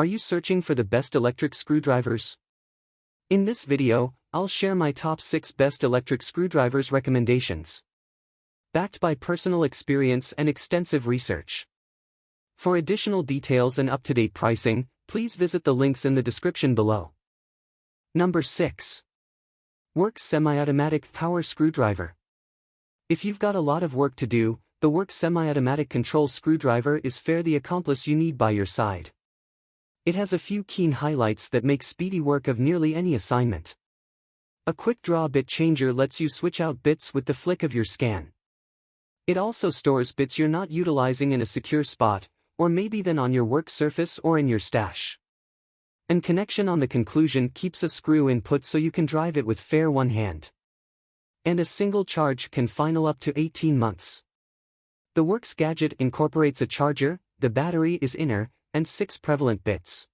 Are you searching for the best electric screwdrivers? In this video, I'll share my top 6 best electric screwdrivers recommendations, backed by personal experience and extensive research. For additional details and up-to-date pricing, please visit the links in the description below. Number 6. Works Semi-Automatic Power Screwdriver. If you've got a lot of work to do, the Works Semi-Automatic Control Screwdriver is the accomplice you need by your side. It has a few keen highlights that make speedy work of nearly any assignment. A quick draw bit changer lets you switch out bits with the flick of your scan. It also stores bits you're not utilizing in a secure spot, or maybe then on your work surface or in your stash. And connection on the conclusion keeps a screw in put so you can drive it with fair one hand. And a single charge can final up to 18 months. The Works gadget incorporates a charger, the battery is inner, and 6 prevalent bits.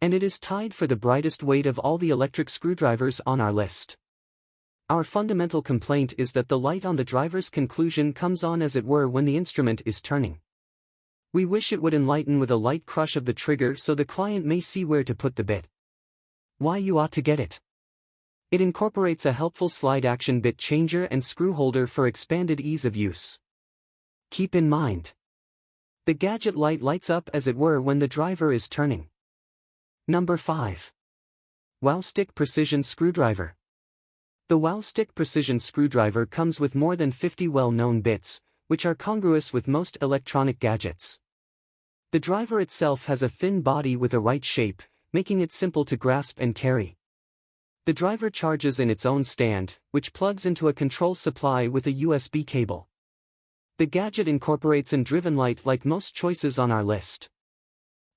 And it is tied for the brightest weight of all the electric screwdrivers on our list. Our fundamental complaint is that the light on the driver's conclusion comes on as it were when the instrument is turning. We wish it would enlighten with a light crush of the trigger so the client may see where to put the bit. Why you ought to get it. It incorporates a helpful slide action bit changer and screw holder for expanded ease of use. Keep in mind, the gadget light lights up as it were when the driver is turning. Number 5. Wow Stick Precision Screwdriver. The Wow Stick Precision Screwdriver comes with more than 50 well-known bits, which are congruous with most electronic gadgets. The driver itself has a thin body with a right shape, making it simple to grasp and carry. The driver charges in its own stand, which plugs into a control supply with a USB cable. The gadget incorporates an driven light like most choices on our list.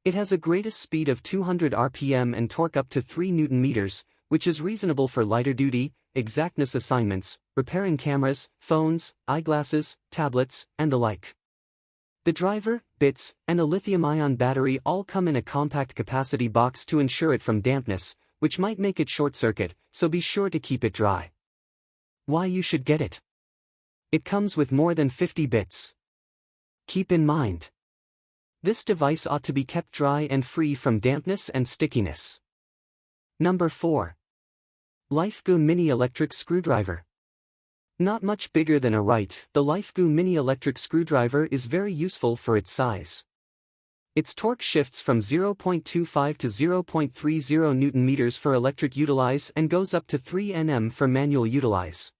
It has a greatest speed of 200 RPM and torque up to 3 Nm, which is reasonable for lighter duty, exactness assignments, repairing cameras, phones, eyeglasses, tablets, and the like. The driver, bits, and a lithium-ion battery all come in a compact capacity box to ensure it from dampness, which might make it short-circuit, so be sure to keep it dry. Why you should get it? It comes with more than 50 bits. Keep in mind, this device ought to be kept dry and free from dampness and stickiness. Number 4. LifeGo Mini Electric Screwdriver. Not much bigger than a right, the LifeGo Mini Electric Screwdriver is very useful for its size. Its torque shifts from 0.25 to 0.30 Nm for electric utilize and goes up to 3 Nm for manual utilize.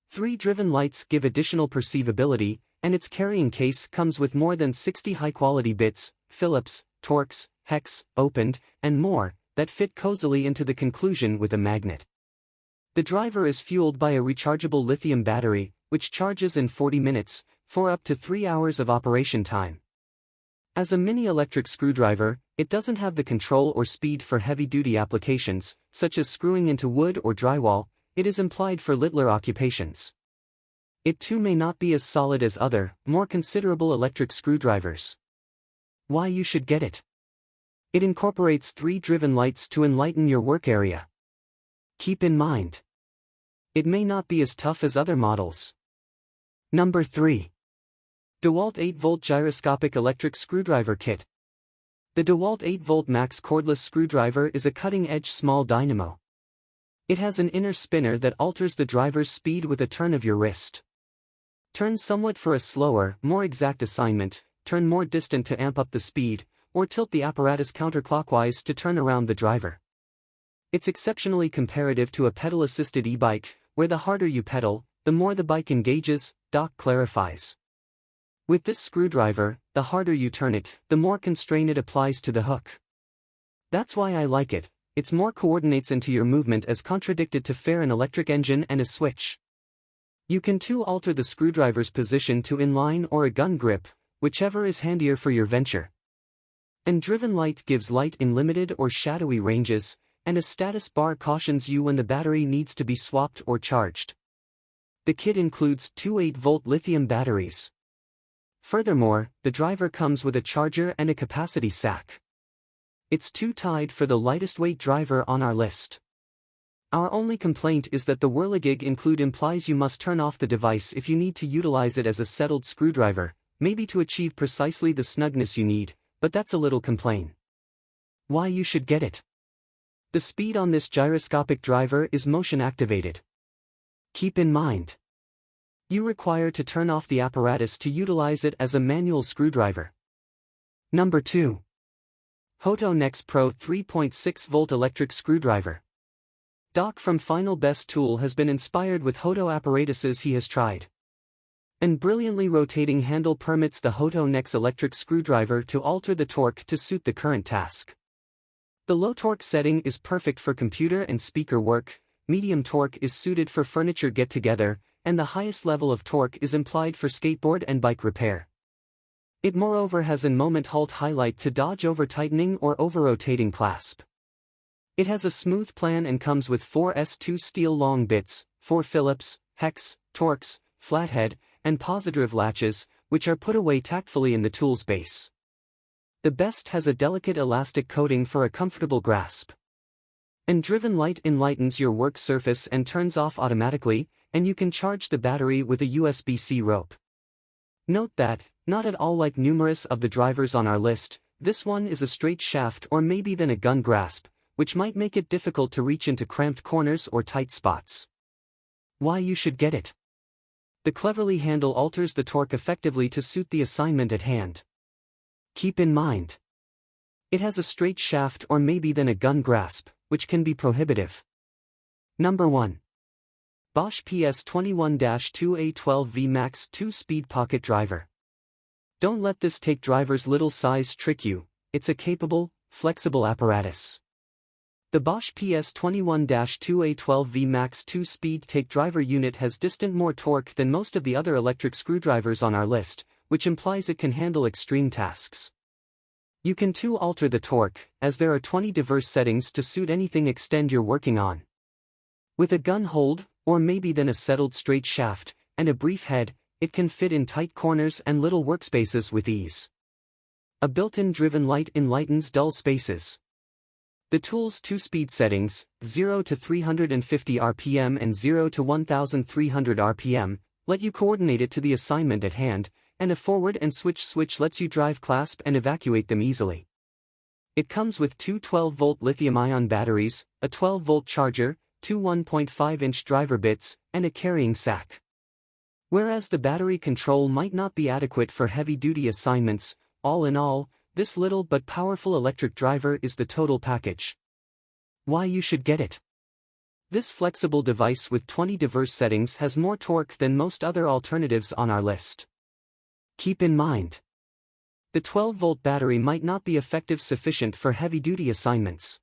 3 driven lights give additional perceivability, and its carrying case comes with more than 60 high-quality bits, Phillips, Torx, hex, opened, and more, that fit cozily into the conclusion with a magnet. The driver is fueled by a rechargeable lithium battery, which charges in 40 minutes, for up to 3 hours of operation time. As a mini electric screwdriver, it doesn't have the control or speed for heavy-duty applications, such as screwing into wood or drywall. It is implied for littler occupations. It too may not be as solid as other, more considerable electric screwdrivers. Why you should get it? It incorporates 3 driven lights to enlighten your work area. Keep in mind, it may not be as tough as other models. Number 3. DeWalt 8V Gyroscopic Electric Screwdriver Kit. The DeWalt 8V Max Cordless Screwdriver is a cutting-edge small dynamo. It has an inner spinner that alters the driver's speed with a turn of your wrist. Turn somewhat for a slower, more exact assignment, turn more distant to amp up the speed, or tilt the apparatus counterclockwise to turn around the driver. It's exceptionally comparative to a pedal-assisted e-bike, where the harder you pedal, the more the bike engages, Doc clarifies. With this screwdriver, the harder you turn it, the more constraint it applies to the hook. That's why I like it. It's more coordinates into your movement as contradicted to an electric engine and a switch. You can too alter the screwdriver's position to inline or a gun grip, whichever is handier for your venture. And driven light gives light in limited or shadowy ranges, and a status bar cautions you when the battery needs to be swapped or charged. The kit includes 2 8V lithium batteries. Furthermore, the driver comes with a charger and a capacity sack. It's too tied for the lightest weight driver on our list. Our only complaint is that the whirligig include implies you must turn off the device if you need to utilize it as a settled screwdriver, maybe to achieve precisely the snugness you need, but that's a little complaint. Why you should get it. The speed on this gyroscopic driver is motion activated. Keep in mind, you require to turn off the apparatus to utilize it as a manual screwdriver. Number 2. Hoto Nex Pro 3.6-volt electric screwdriver. Doc from Final Best Tool has been inspired with Hoto apparatuses he has tried. An brilliantly rotating handle permits the Hoto Nex electric screwdriver to alter the torque to suit the current task. The low torque setting is perfect for computer and speaker work, medium torque is suited for furniture get-together, and the highest level of torque is implied for skateboard and bike repair. It moreover has an moment halt highlight to dodge over-tightening or over-rotating clasp. It has a smooth plan and comes with 4 S2 steel long bits, 4 Phillips, hex, Torx, flathead, and positive latches, which are put away tactfully in the tool's base. The best has a delicate elastic coating for a comfortable grasp. And driven light enlightens your work surface and turns off automatically, and you can charge the battery with a USB-C rope. Note that, not at all like numerous of the drivers on our list, this one is a straight shaft or maybe then a gun grasp, which might make it difficult to reach into cramped corners or tight spots. Why you should get it. The cleverly handle alters the torque effectively to suit the assignment at hand. Keep in mind, it has a straight shaft or maybe then a gun grasp, which can be prohibitive. Number 1. Bosch PS21-2A12V Max 2-Speed Pocket Driver. Don't let this take driver's little size trick you, it's a capable, flexible apparatus. The Bosch PS21-2A12V Max 2-Speed Take Driver unit has distant more torque than most of the other electric screwdrivers on our list, which implies it can handle extreme tasks. You can too alter the torque, as there are 20 diverse settings to suit anything extend you're working on. With a gun hold, or maybe then a settled straight shaft, and a brief head, it can fit in tight corners and little workspaces with ease. A built-in driven light enlightens dull spaces. The tool's 2 speed settings, 0 to 350 rpm and 0 to 1300 rpm, let you coordinate it to the assignment at hand, and a forward and switch lets you drive clasp and evacuate them easily. It comes with 2 12-volt lithium-ion batteries, a 12-volt charger, 2 1.5-inch driver bits, and a carrying sack. Whereas the battery control might not be adequate for heavy-duty assignments, all in all, this little but powerful electric driver is the total package. Why you should get it. This flexible device with 20 diverse settings has more torque than most other alternatives on our list. Keep in mind, the 12-volt battery might not be effective sufficient for heavy-duty assignments.